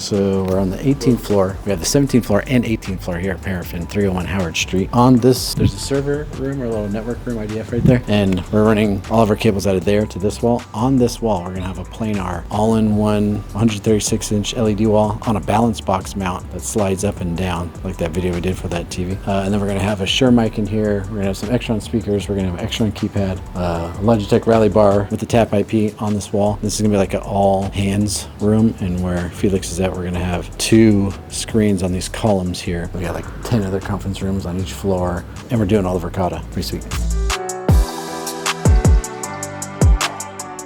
So we're on the 18th floor. We have the 17th floor and 18th floor here at Parafin, 301 Howard Street. On this, there's a server room or a little network room, IDF right there. And we're running all of our cables out of there to this wall. On this wall, we're gonna have a planar all-in-one 136-inch LED wall on a balance box mount that slides up and down, like that video we did for that TV. And then we're gonna have a Shure mic in here. We're gonna have some Extron speakers. We're gonna have an Extron keypad, a Logitech Rally bar with the tap IP on this wall. This is gonna be like an all hands room, and where Felix is at, we're gonna have 2 screens on these columns here. We got like 10 other conference rooms on each floor, and we're doing all the VERKADA. Pretty sweet.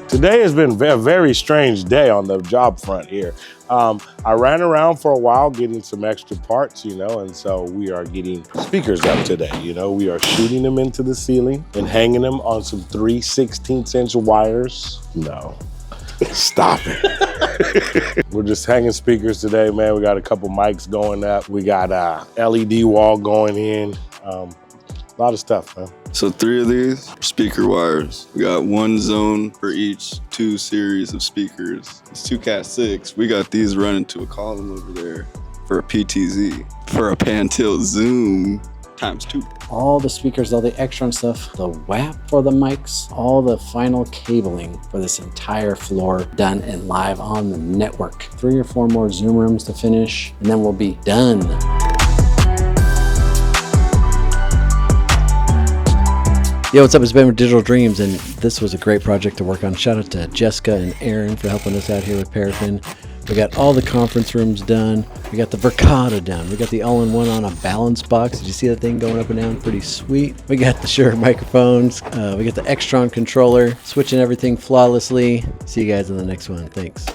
Today has been a very strange day on the job front here. I ran around for a while getting some extra parts, and so we are getting speakers up today. We are shooting them into the ceiling and hanging them on some 3/16" wires. No, stop it. We're just hanging speakers today, man. We got a couple mics going up. We got a LED wall going in. A lot of stuff, man. So 3 of these are speaker wires. We got 1 zone for each 2 series of speakers. It's 2 Cat 6. We got these running to a column over there for a PTZ. For a pan tilt zoom ×2. All the speakers, all the Extron stuff, the WAP for the mics, all the final cabling for this entire floor done and live on the network. 3 or 4 more Zoom rooms to finish, and then we'll be done. Yo, what's up? It's Ben with Digital Dreams, and this was a great project to work on. Shout out to Jessica and Aaron for helping us out here with Parafin. We got all the conference rooms done. We got the VERKADA done. We got the all-in-one on a balance box. Did you see that thing going up and down? Pretty sweet. We got the Shure microphones. We got the Extron controller, switching everything flawlessly. See you guys in the next one. Thanks.